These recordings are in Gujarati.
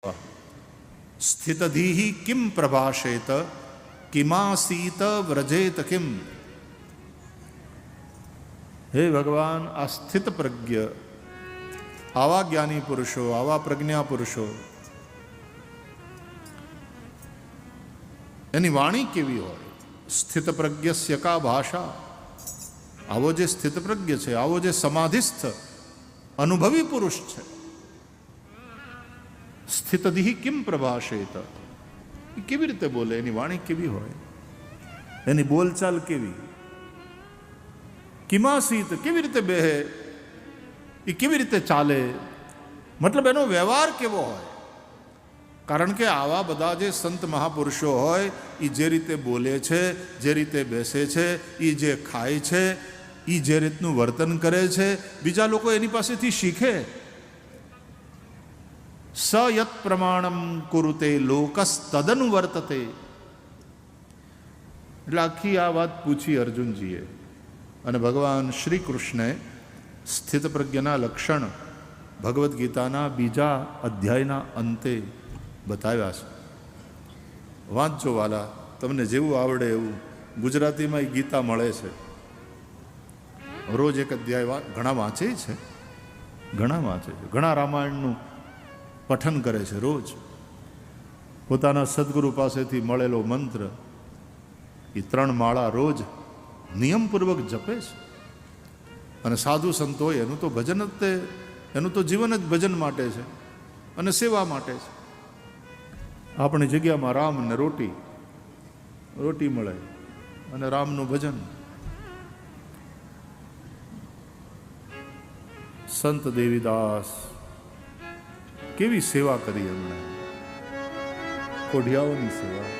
સ્થિતધીહિ કિમ પ્રભાષેત કિમાસીત વ્રજેત કિમ. હે ભગવાન, આ સ્થિત પ્રજ્ઞ, આવા જ્ઞાની પુરુષો, આવા પ્રજ્ઞા પુરુષો, એની વાણી કેવી હોય? સ્થિત પ્રજ્ઞસ્ય કા ભાષા. આવો જે સ્થિત પ્રજ્ઞ છે, આવો જે સમાધિસ્થ અનુભવી પુરુષ છે, સ્થિતધિ કિમ પ્રભાષેત, એ કેવી રીતે બોલે? એની વાણી કેવી હોય? એની બોલચાલ કેવી? કિમાસીત, કેવી રીતે બેહે, એ કેવી રીતે ચાલે, મતલબ એનો વ્યવહાર કેવો હોય? કારણ કે આવા બધા જે સંત મહાપુરુષો હોય, એ જે રીતે બોલે છે, જે રીતે બેસે છે, એ જે ખાય છે, એ જે રીતનું વર્તન કરે છે, બીજા લોકો એની પાસેથી શીખે. સ યત પ્રમાણમ કુરુતે લોકસ તદનુ વર્તતે. એટલે આખી આ વાત પૂછી અર્જુનજીએ, અને ભગવાન શ્રી કૃષ્ણે સ્થિત પ્રજ્ઞના લક્ષણ ભગવદ્ ગીતાના 2 અધ્યાયના અંતે બતાવ્યા છે. વાંચજો વાલા, તમને જેવું આવડે એવું. ગુજરાતીમાં એ ગીતા મળે છે, રોજ એક અધ્યાય ઘણા વાંચે છે, ઘણા રામાયણનું પઠન કરે છે રોજ. પોતાના સદગુરુ પાસેથી મળેલો મંત્ર એ 3 માળા રોજ નિયમપૂર્વક જપે છે. અને સાધુ સંતો હોય, એનું તો ભજન જ તે, એનું તો જીવન જ ભજન માટે છે અને સેવા માટે છે. આપણી જગ્યામાં રામ ને રોટી મળે અને રામનું ભજન. સંત દેવીદાસ કેવી સેવા કરી એમણે, કોઢિયાઓની સેવા,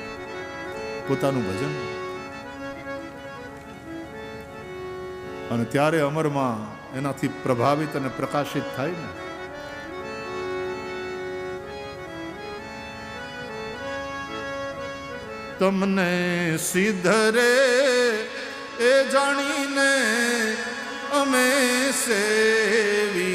પોતાનું ભજન. અને ત્યારે અમરમાં એનાથી પ્રભાવિત અને પ્રકાશિત થાય ને. તમને સિદ્ધ રે એ જાણીને અમે સેવિયા.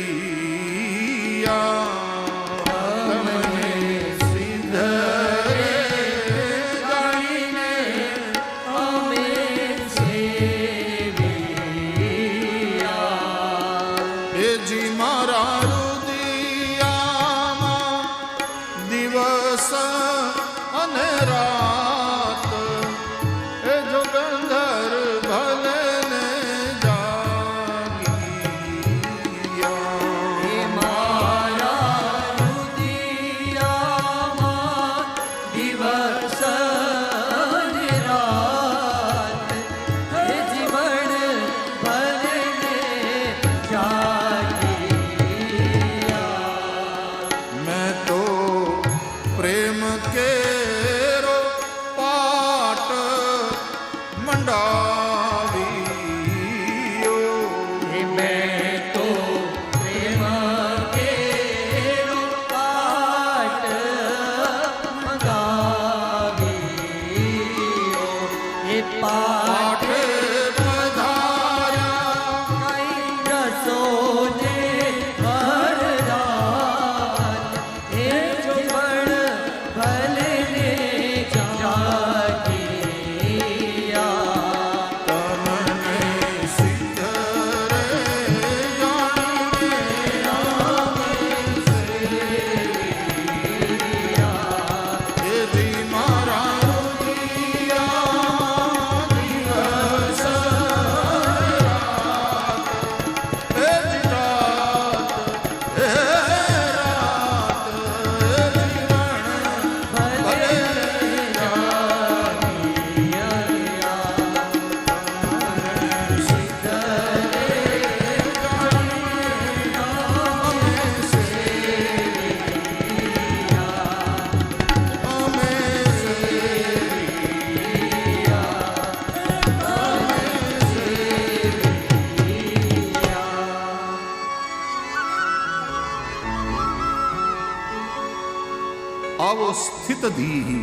આવો સ્થિત ધી,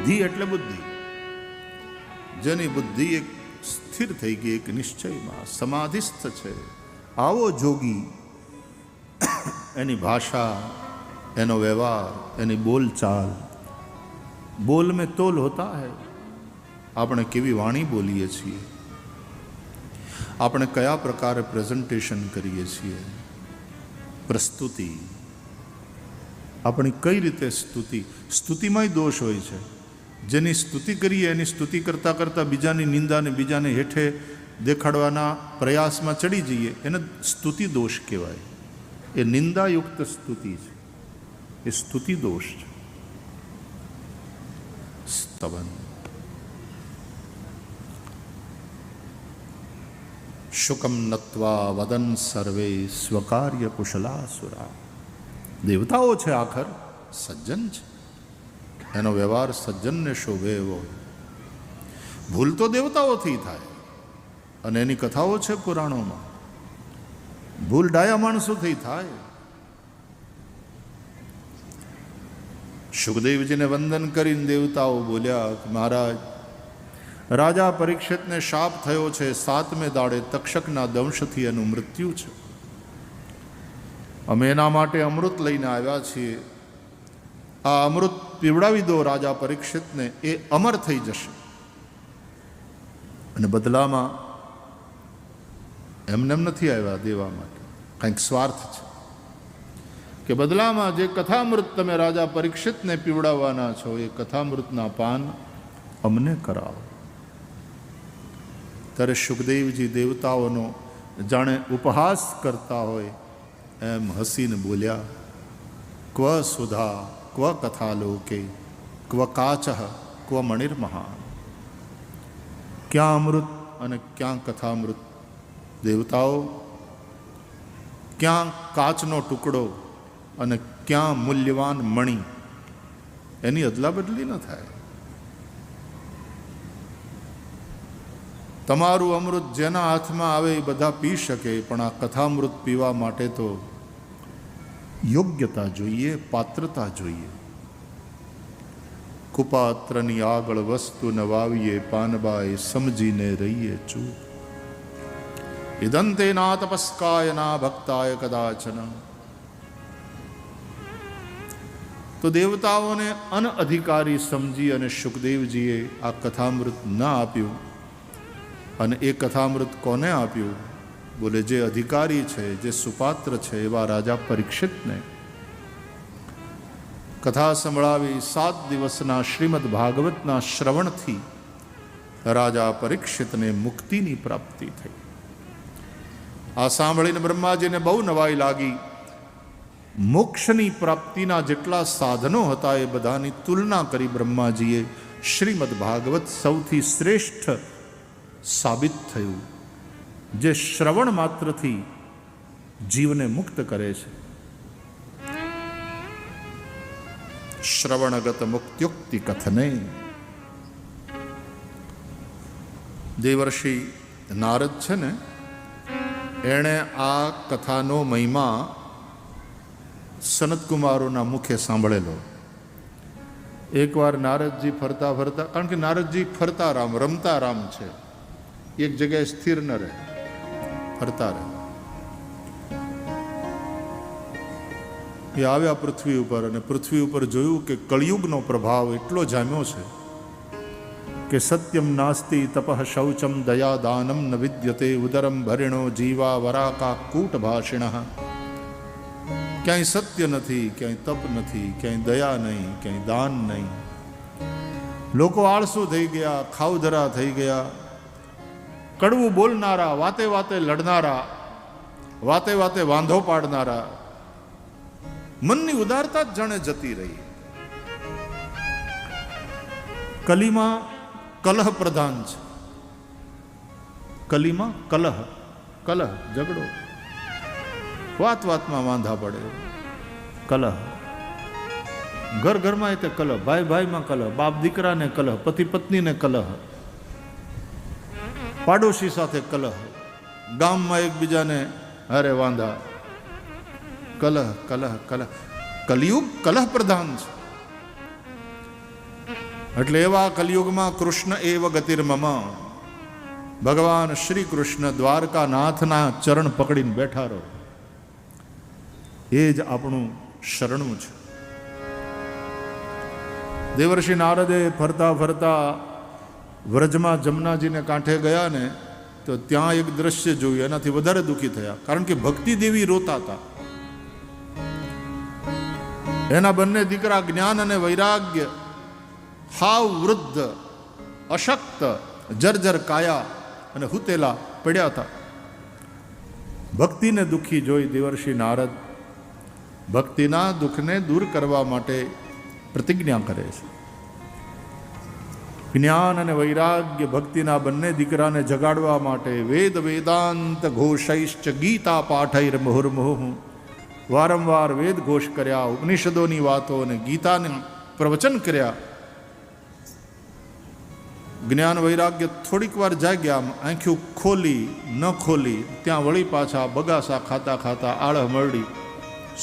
ધી એટલે બુદ્ધિ, જેની બુદ્ધિ એક સ્થિર થઈ ગઈ, એક નિશ્ચયમાં સમાધિસ્થ છે, આવો જોગી એની ભાષા, એનો વ્યવહાર, એની બોલચાલ, બોલ में तोल होता है। આપણે કેવી વાણી બોલીએ છીએ, આપણે કયા પ્રકારે પ્રેઝન્ટેશન કરીએ છીએ, પ્રસ્તુતિ, આપણી કઈ રીતે સ્તુતિ, સ્તુતિમાંય દોષ હોય છે। જેની સ્તુતિ કરીએ એની સ્તુતિ કરતાં કરતાં બીજાની નિંદાને બીજાને હેઠે દેખાડવાના પ્રયાસમાં ચડી જઈએ એને સ્તુતિ દોષ કહેવાય। એ નિંદાયુક્ત સ્તુતિ છે, એ સ્તુતિ દોષ છે। સ્તવન શુકમ નત્વા વદન સર્વે સ્વકાર્ય કુશલાસુરા। દેવતાઓ છે આખર, સજ્જન છે, એનો વ્યવહાર સજ્જનને શોભે એવો। ભૂલ તો દેવતાઓથી થાય અને એની કથાઓ છે પુરાણોમાં। ભૂલ ડાયા માણસોથી થાય। સુખદેવજીને વંદન કરીને દેવતાઓ બોલ્યા કે મહારાજ, રાજા પરીક્ષિતને શાપ થયો છે, 7મે દાડે તક્ષકના દંશથી એનું મૃત્યુ છે। અમે એના માટે અમૃત લઈને આવ્યા છીએ। આ અમૃત પીવડાવી દો રાજા પરીક્ષિતને, એ અમર થઈ જશે। અને બદલામાં એમને એમ નથી આવ્યા દેવા માટે, કંઈક સ્વાર્થ છે કે બદલામાં જે કથામૃત તમે રાજા પરીક્ષિતને પીવડાવવાના છો એ કથામૃતના પાન અમને કરાવો। ત્યારે સુખદેવજી દેવતાઓનો જાણે ઉપહાસ કરતા હોય એમ હસીને બોલ્યા, ક્વ સુધા ક્વ કથાલોકે ક્વ કાચ ક્વ મણિર્મહાન। ક્યાં અમૃત અને ક્યાં કથામૃત દેવતાઓ, ક્યાં કાચનો ટુકડો અને ક્યાં મૂલ્યવાન મણિ, એની અદલા બદલી ન થાય। તમારું અમૃત જેના હાથમાં આવે એ બધા પી શકે, પણ આ કથામૃત પીવા માટે તો યોગ્યતા જોઈએ, પાત્રતા જોઈએ। કુપાત્રની આગળ વસ્તુ ન વાવીએ, પાનબાઈ સમજીને રહીએ ચૂપ। ઇદંતે ના તપસ્કાય ના ભક્તાય કદાચન। તો દેવતાઓને અનઅધિકારી સમજી અને સુખદેવજીએ આ કથામૃત ન આપ્યું। અને એ કથામૃત કોને આપ્યું? બોલે જે અધિકારી છે, જે સુપાત્ર છે એવા રાજા પરીક્ષિતને। કથા સંભળાવી 7 દિવસના શ્રીમદ ભાગવતના શ્રવણથી રાજા પરીક્ષિતને મુક્તિની પ્રાપ્તિ થઈ। આ સાંભળીને બ્રહ્માજીને બહુ નવાઈ લાગી। મોક્ષની પ્રાપ્તિના જેટલા સાધનો હતા એ બધાની તુલના કરી બ્રહ્માજીએ શ્રીમદ ભાગવત સૌથી શ્રેષ્ઠ સાબિત થયું, જે શ્રવણ માત્રથી જીવને મુક્ત કરે છે। શ્રવણગત મુક્ત્યુક્તિ કથને। દેવર્ષિ નારદ છે ને, એણે આ કથાનો મહિમા સનતકુમારોના મુખે સાંભળેલો। એકવાર નારદજી ફરતા ફરતા, કારણ કે નારદજી ફરતા રામ, રમતા રામ છે, એક જગ્યાએ સ્થિર ન રહે, ફરતા રહે। એ આવ્યા પૃથ્વી ઉપર અને પૃથ્વી ઉપર જોયું કે કળિયુગનો પ્રભાવ એટલો જામ્યો છે કે સત્યમ નાસ્તિ તપઃ શૌચમ દયા દાનમ ન વિદ્યતે ઉદરમ ભરિણો જીવા વરાકા કૂટ ભાષિણ। ક્યાંય સત્ય નથી, ક્યાંય તપ નથી, ક્યાંય દયા નહીં, ક્યાંય દાન નહીં। લોકો આળસુ થઈ ગયા, ખાવધરા થઈ ગયા, કડવું બોલનારા, વાતે વાતે લડનારા, વાતે વાતે વાંધો પાડનારા, મનની ઉદારતા જ જાણે જતી રહી। કલીમાં કલહ પ્રધાન છે। કલીમાં કલહ, કલહ ઝઘડો, વાત વાતમાં વાંધા પડે, કલહ, ઘર ઘરમાં તે કલહ, ભાઈ ભાઈમાં કલહ, બાપ દીકરાને કલહ, પતિ પત્નીને કલહ, પાડોશી સાથે કલહ, ગામમાં એકબીજાને હારે વાંધા, કલહ કલહ કલહ। કલિયુગ કલહ પ્રધાન છે। એટલે એવા કલિયુગમાં કૃષ્ણ એવ ગતિર્મમ, ભગવાન શ્રી કૃષ્ણ દ્વારકાનાથના ચરણ પકડીને બેઠા રહો, એ જ આપણું શરણું છે। દેવર્ષિ નારદે ફરતા ફરતા વ્રજમાં જમનાજીને કાંઠે ગયા ને તો ત્યાં એક દ્રશ્ય જોયું, એનાથી વધારે દુઃખી થયા. કારણ કે ભક્તિ દેવી રોતા હતા. એના બંને દીકરા જ્ઞાન અને વૈરાગ્ય હાવ વૃદ્ધ, અશક્ત, જર્જર કાયા અને હુતેલા પડ્યા હતા. ભક્તિને દુઃખી જોઈ દેવર્ષિ નારદ ભક્તિના દુઃખને દૂર કરવા માટે પ્રતિજ્ઞા કરે છે. જ્ઞાન અને વૈરાગ્ય ભક્તિના બંને દીકરાને જગાડવા માટે વેદ વેદાંત ઘોષૈશ્ચ ગીતા પાઠૈર મુહુર્મુહુ વારંવાર વેદ ઘોષ કર્યા, ઉપનિષદોની વાતો અને ગીતાને પ્રવચન કર્યા. જ્ઞાન વૈરાગ્ય થોડીક વાર જાગ્યા, આંખ્યું ખોલી ન ખોલી ત્યાં વળી પાછા બગાસા ખાતા ખાતા આળહ મરડી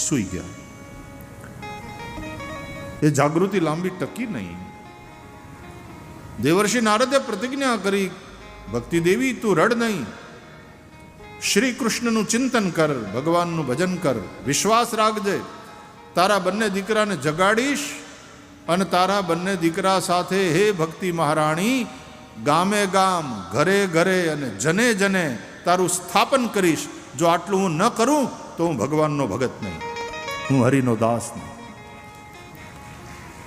સૂઈ ગયા. એ જાગૃતિ લાંબી ટકી નહીં. દેવર્ષિ નારદે પ્રતિજ્ઞા કરી, ભક્તિ દેવી તું રડ નહીં, શ્રી કૃષ્ણનું ચિંતન કર, ભગવાનનું ભજન કર, વિશ્વાસ રાખજે, તારા બંને દીકરાને જગાડીશ અને તારા બંને દીકરા સાથે હે ભક્તિ મહારાણી ગામે ગામ, ઘરે ઘરે અને જને જને તારું સ્થાપન કરીશ. જો આટલું હું ન કરું તો હું ભગવાનનો ભગત નહીં, હું હરિનો દાસ નહીં.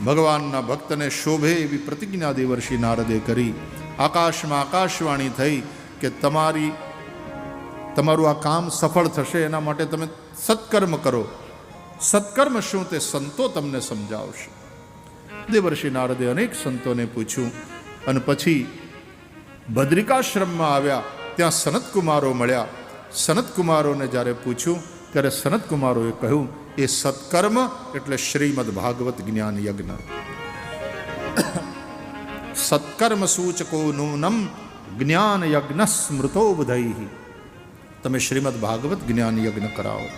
ભગવાનના ભક્તને શોભે એવી પ્રતિજ્ઞા દેવર્ષિ નારદે કરી. આકાશમાં આકાશવાણી થઈ કે તમારું આ કામ સફળ થશે, એના માટે તમે સત્કર્મ કરો. સત્કર્મ શું તે સંતો તમને સમજાવશે. દેવર્ષિ નારદે અનેક સંતોને પૂછ્યું અને પછી બદ્રિકાશ્રમમાં આવ્યા. ત્યાં સનતકુમારો મળ્યા. સનતકુમારોને જ્યારે પૂછ્યું ત્યારે સનતકુમારોએ કહ્યું, એ સત્કર્મ એટલે શ્રીમદ ભાગવત જ્ઞાન યજ્ઞ. સત્કર્મ સૂચકો નૂનમ જ્ઞાન યજ્ઞ સ્મૃતો બુધૈ. તમે શ્રીમદ ભાગવત જ્ઞાન યજ્ઞ કરાવો.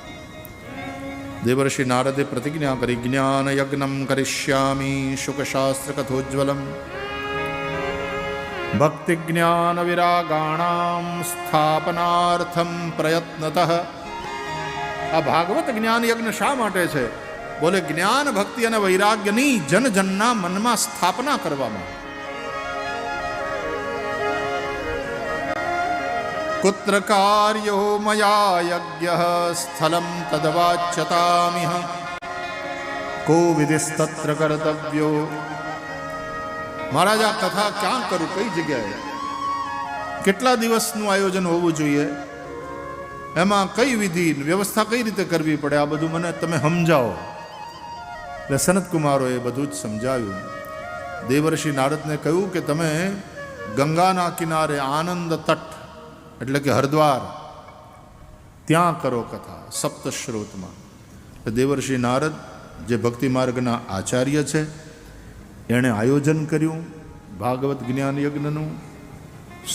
દેવર્ષિ નારદે પ્રતિજ્ઞા કરી, જ્ઞાન યજ્ઞમ કરિષ્યામિ શુકશાસ્ત્ર કથોજ્વલમ ભક્તિ જ્ઞાન વિરાગાણામ સ્થાપનાર્થમ પ્રયત્નતઃ. આ ભાગવત જ્ઞાન યજ્ઞ શા માટે છે? બોલે જ્ઞાન ભક્તિ અને વૈરાગ્યની જન જનના મનમાં સ્થાપના કરવામાં. કુત્ર કાર્યો મયા યજ્ઞ સ્થલમ તદવાચ્યતામિહ કો વિધિસ્તત્ર કર્તવ્યો. મહારાજ આ કથા ક્યાં કરું, કઈ જગ્યાએ, કેટલા દિવસનું આયોજન હોવું જોઈએ, એમાં કઈ વિધિ વ્યવસ્થા કઈ રીતે કરવી પડે, આ બધું મને તમે સમજાવો. એટલે સનતકુમારોએ બધું જ સમજાવ્યું. દેવર્ષિ નારદને કહ્યું કે તમે ગંગાના કિનારે આનંદ તટ એટલે કે હરદ્વાર ત્યાં કરો કથા સપ્તશ્રોતમાં. દેવર્ષિ નારદ જે ભક્તિ માર્ગના આચાર્ય છે એણે આયોજન કર્યું ભાગવત જ્ઞાન યજ્ઞનું.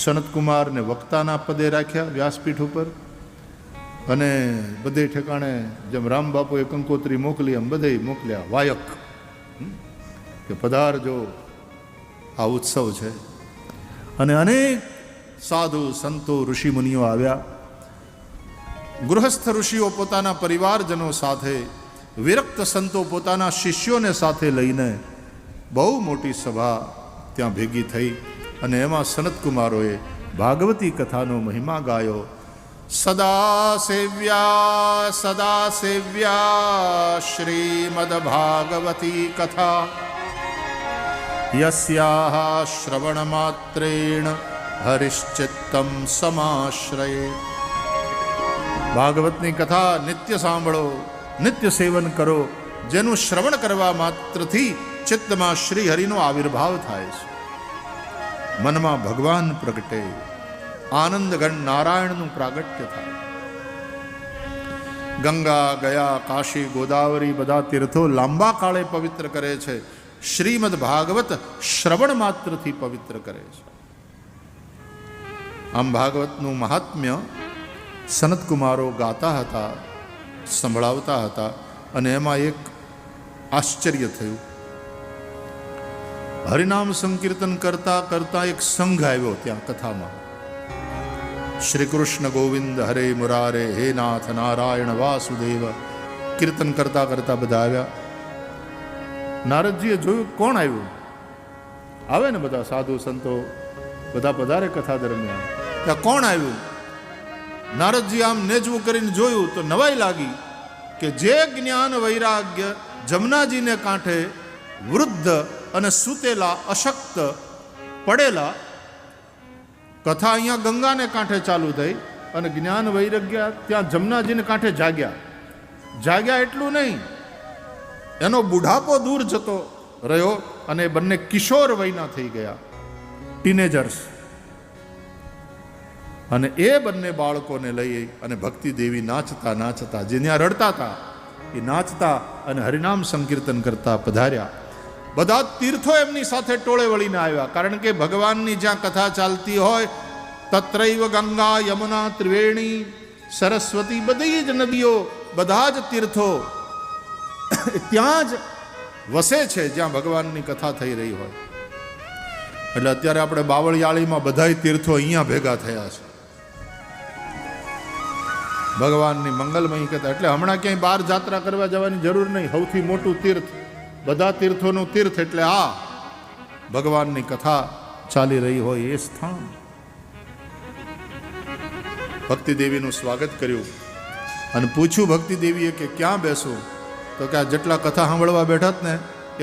સનતકુમારને વક્તાના પદે રાખ્યા વ્યાસપીઠ ઉપર અને બધે ઠેકાણે જેમ રામ બાપુએ કંકોત્રી મોકલી એમ બધે મોકલ્યા વાયક કે પધારજો, આ ઉત્સવ છે. અને અનેક સાધુ સંતો ઋષિ મુનિઓ આવ્યા. ગૃહસ્થ ઋષિઓ પોતાના પરિવારજનો સાથે, વિરક્ત સંતો પોતાના શિષ્યોને સાથે લઈને બહુ મોટી સભા ત્યાં ભેગી થઈ અને એમાં સનતકુમારોએ ભાગવતી કથાનો મહિમા ગાયો. સદા સેવ્યા શ્રીમદ ભાગવતી કથા યસ્યાહ શ્રવણ માત્રેણ હરિશ્ચિત્તમ સમાશ્રયે. ભાગવતની કથા નિત્ય સાંભળો, નિત્ય સેવન કરો, જેનું શ્રવણ કરવા માત્રથી ચિત્તમાં શ્રી હરિનો આવિર્ભાવ થાય છે, મનમાં ભગવાન પ્રગટે, આનંદગણ નારાયણનું પ્રાગટ્ય થાય. ગંગા ગયા, કાશી, ગોદાવરી બધા તીર્થો લાંબા કાળે પવિત્ર કરે છે. શ્રીમદ ભાગવત શ્રવણ માત્રથી પવિત્ર કરે છે. આમ ભાગવતનું મહાત્મ્ય સનતકુમારો ગાતા હતા, સંભળાવતા હતા અને એમાં એક આશ્ચર્ય થયું. હરિનામ સંકીર્તન કરતા કરતા એક સંઘ આવ્યો ત્યાં કથામાં. શ્રી કૃષ્ણ ગોવિંદ હરે મુરારે હે નાથ નારાયણ વાસુદેવ કીર્તન કરતા કરતા બધા આવ્યા. નારદજીએ જોયું કોણ આવ્યું. આવે ને બધા સાધુ સંતો બધા પધારે કથા દરમિયાન, ત્યાં કોણ આવ્યું? નારદજી આમ નેજવું કરીને જોયું તો નવાઈ લાગી કે જે જ્ઞાન વૈરાગ્ય જમનાજીને કાંઠે વૃદ્ધ અને સૂતેલા અશક્ત પડેલા, કથા અહીંયા ગંગાને કાંઠે ચાલુ થઈ અને જ્ઞાન વૈરાગ્ય ત્યાં જમનાજીને કાંઠે જાગ્યા એટલું નહીં, એનો બુઢાપો દૂર જતો રહ્યો અને બંને કિશોર વયના થઈ ગયા, ટીનેજર્સ. અને એ બંને બાળકોને લઈ અને ભક્તિ દેવી નાચતા જે ત્યાં રડતા હતા એ નાચતા અને હરિનામ સંકીર્તન કરતા પધાર્યા. બધા તીર્થો એમની સાથે ટોળે વળીને આવ્યા, કારણ કે ભગવાનની જ્યાં કથા ચાલતી હોય તત્રૈવ ગંગા યમુના ત્રિવેણી સરસ્વતી, બધી જ નદીઓ બધા જ તીર્થો ત્યાં જ વસે છે જ્યાં ભગવાનની કથા થઈ રહી હોય. એટલે અત્યારે આપણે બાવળિયાળીમાં બધાય તીર્થો અહીંયા ભેગા થયા છે ભગવાનની મંગલમયી કથા. એટલે હમણાં ક્યાંય બહાર જાત્રા કરવા જવાની જરૂર નહીં. સૌથી મોટું તીર્થ, બધા તીર્થોનું તીર્થ એટલે આ ભગવાનની કથા ચાલી રહી હોય એ સ્થાન. ભક્તિ દેવીનું સ્વાગત કર્યું અને પૂછ્યું ભક્તિ દેવીએ કે ક્યાં બેસો? તો કે આ જેટલા કથા સાંભળવા બેઠા ને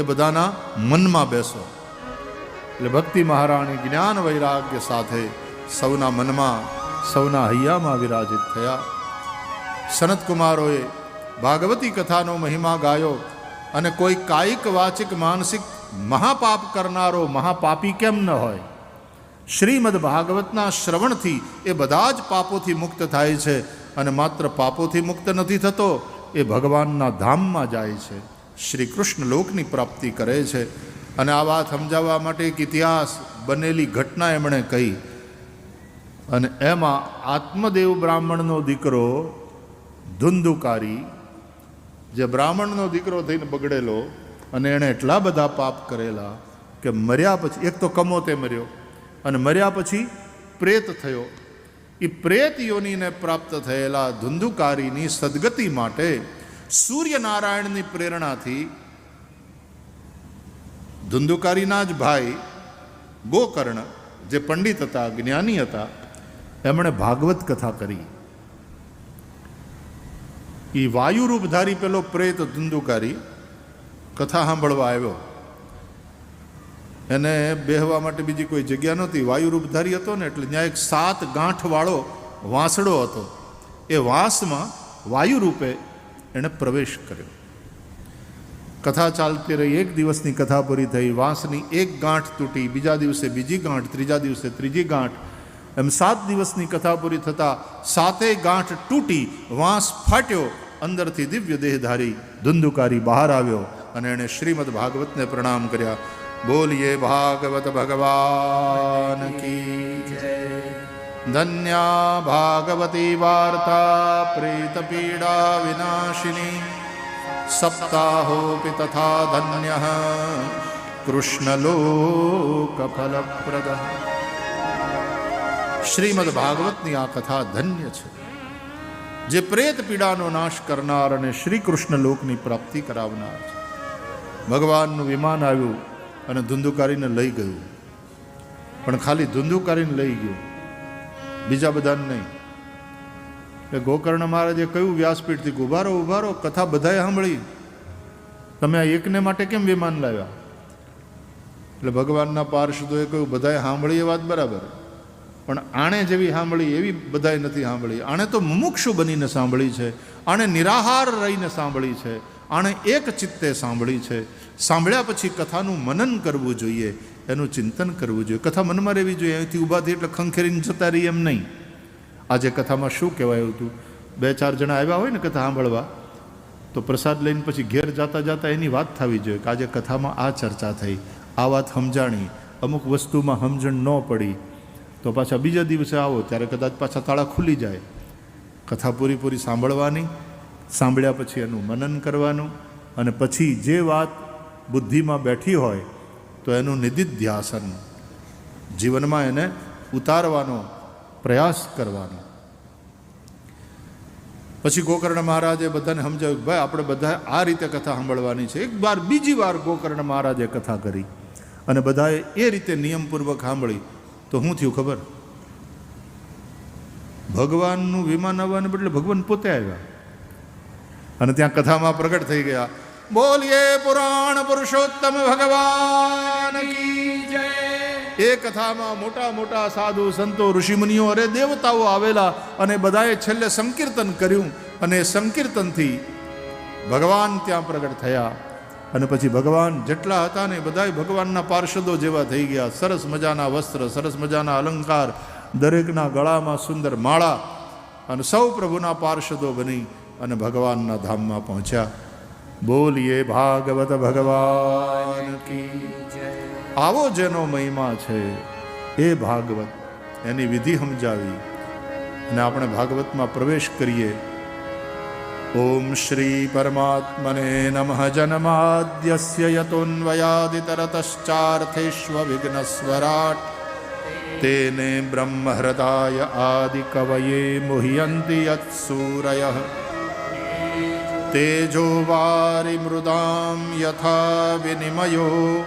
એ બધાના મનમાં બેસો. એટલે ભક્તિ મહારાણી જ્ઞાન વૈરાગ્ય સાથે સૌના મનમાં સૌના હૈયામાં વિરાજિત થયા. સનત કુમારોએ ભાગવતી કથાનો મહિમા ગાયો અને કોઈ કાયિક વાચિક માનસિક મહાપાપ કરનારો મહાપાપી કેમ ન હોય? શ્રીમદ ભાગવતના શ્રવણથી એ બધા જ પાપોથી મુક્ત થાય છે અને માત્ર પાપોથી મુક્ત નથી થતો, એ ભગવાનના ધામમાં જાય છે, શ્રી કૃષ્ણ લોકની પ્રાપ્તિ કરે છે. અને આ વાત સમજાવવા માટે એક ઇતિહાસ બનેલી ઘટના એમણે કહી. અને એમાં આત્મદેવ બ્રાહ્મણનો દીકરો ધુંધુકારી, જે બ્રાહ્મણનો દીકરો થઈને બગડેલો અને એણે એટલા બધા પાપ કરેલા કે મર્યા પછી, એક તો કમોતે મર્યો અને મર્યા પછી પ્રેત થયો. એ પ્રેત યોનીને પ્રાપ્ત થયેલા ધુંધુકારીની સદગતિ માટે સૂર્યનારાયણની પ્રેરણાથી ધુંધુકારીના જ ભાઈ ગોકર્ણ, જે પંડિત હતા, જ્ઞાની હતા, એમણે ભાગવત કથા કરી. એ વાયુરૂપધારી પેલો પ્રેત ધુંધુકારી કથા સાંભળવા આવ્યો. એને બેહવા માટે બીજી કોઈ જગ્યા નહોતી, વાયુરૂપધારી હતો ને, એટલે ત્યાં એક 7 ગાંઠવાળો વાંસડો હતો. એ વાંસમાં વાયુરૂપે એણે પ્રવેશ કર્યો. કથા ચાલતી રહી. એક દિવસની કથા પૂરી થઈ, વાંસની એક ગાંઠ તૂટી, બીજા દિવસે બીજી ગાંઠ, ત્રીજા દિવસે ત્રીજી ગાંઠ, એમ 7 દિવસની કથા પૂરી થતાં 7 ગાંઠ તૂટી, વાંસ ફાટ્યો, અંદરથી દિવ્ય દેહધારી ધુંધુકારી બહાર આવ્યો અને એણે શ્રીમદ ભાગવતને પ્રણામ કર્યા. બોલીએ ભાગવત ભગવાન કી જય. ધન્યા ભાગવતી વાર્તા પ્રેત પીડા વિનાશિની, સપ્તાહોપી તથા ધન્યઃ કૃષ્ણલોક ફલપ્રદ. શ્રીમદ ભાગવતની આ કથા ધન્ય છે, જે પ્રેત પીડાનો નાશ કરનાર અને શ્રી કૃષ્ણ લોકની પ્રાપ્તિ કરાવનાર છે. ભગવાનનું વિમાન આવ્યું અને ધુંધુકારીને લઈ ગયું, પણ ખાલી ધુંધુકારીને લઈ ગયું, બીજા બધાને નહીં. એટલે ગોકર્ણ મહારાજે કહ્યું વ્યાસપીઠથી, ઉભારો, કથા બધાએ સાંભળી, તમે આ એકને માટે કેમ વિમાન લાવ્યા? એટલે ભગવાનના પાર્ષદોએ કહ્યું બધાએ સાંભળી એ વાત બરાબર, પણ આણે જેવી સાંભળી એવી બધાએ નથી સાંભળી. આણે તો મુમુક્ષુ બનીને સાંભળી છે, આણે નિરાહાર રહીને સાંભળી છે, આણે એક ચિત્તે સાંભળી છે. સાંભળ્યા પછી કથાનું મનન કરવું જોઈએ, એનું ચિંતન કરવું જોઈએ. કથા મનમાં રહેવી જોઈએ. અહીંથી ઊભા થઈ એટલે ખંખેરીને જતા રહી એમ નહીં. આજે કથામાં શું કહેવાયું હતું? 2-4 જણા આવ્યા હોય ને કથા સાંભળવા, તો પ્રસાદ લઈને પછી ઘેર જતા એની વાત થવી જોઈએ કે આજે કથામાં આ ચર્ચા થઈ, આ વાત સમજાણી, અમુક વસ્તુમાં સમજણ ન પડી, તો પાછા બીજા દિવસે આવો ત્યારે કદાચ પાછા તાળા ખુલી જાય. કથા પૂરી સાંભળવાની, સાંભળ્યા પછી એનું મનન કરવાનું, અને પછી જે વાત બુદ્ધિમાં બેઠી હોય તો એનું નિદિધ્યાસન, જીવનમાં એને ઉતારવાનો પ્રયાસ કરવાનો. પછી ગોકર્ણ મહારાજે બધાને સમજાવ્યું કે ભાઈ આપણે બધા આ રીતે કથા સાંભળવાની છે. એક વાર બીજી વાર ગોકર્ણ મહારાજે કથા કરી અને બધાએ એ રીતે નિયમપૂર્વક સાંભળી. તો શું થયું ખબર? ભગવાનનું વિમાન આવવાને બદલે ભગવાન પોતે આવ્યા અને ત્યાં કથામાં પ્રગટ થઈ ગયા. બોલીએ પુરાણ પુરુષોત્તમ ભગવાન કી જય. એ કથામાં મોટા મોટા સાધુ સંતો ઋષિમુનિઓ અરે દેવતાઓ આવેલા અને બધાએ છેલ્લે સંકીર્તન કર્યું અને સંકીર્તનથી ભગવાન ત્યાં પ્રગટ થયા. અને પછી ભગવાન જેટલા હતા ને બધાય ભગવાનના પાર્ષદો જેવા થઈ ગયા. સરસ મજાના વસ્ત્ર, સરસ મજાના અલંકાર, દરેકના ગળામાં સુંદર માળા અને સૌ પ્રભુના પાર્ષદો બની અને ભગવાનના ધામમાં પહોંચ્યા. બોલીએ ભાગવત ભગવાન કી જય. આવો જેનો મહિમા છે એ ભાગવત, એની વિધિ સમજાવી અને આપણે ભાગવતમાં પ્રવેશ કરીએ. ઓમ શ્રી પરમાત્મને નમઃ. જન્માદ્યસ્ય યતોન્વયાદિતરતશ્ચાર્થેષ્વ વિઘ્નસ્વરાટ તેને બ્રહ્મ હૃદાય આદિ કવયે મુહ્યન્તિ યત્સૂરયઃ તેજો વારી મૃદામ યથા વિનિમયો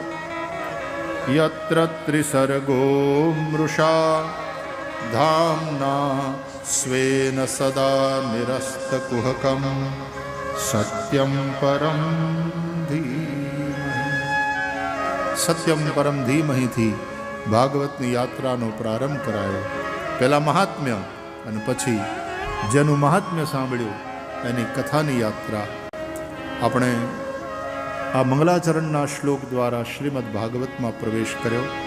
યત્ર ત્રિસર્ગો મૃષા ધામ્ના સ્વેન સદા નિરસ્તકુહકમ સત્યમ પરમ ધીમહિ. સત્યમ પરમ ધીમહિથી ભાગવતની યાત્રાનો પ્રારંભ કરાયો. પહેલાં મહાત્મ્ય અને પછી જેનું મહાત્મ્ય સાંભળ્યું એની કથાની યાત્રા. આપણે આ મંગલાચરણના શ્લોક દ્વારા શ્રીમદ ભાગવતમાં પ્રવેશ કર્યો.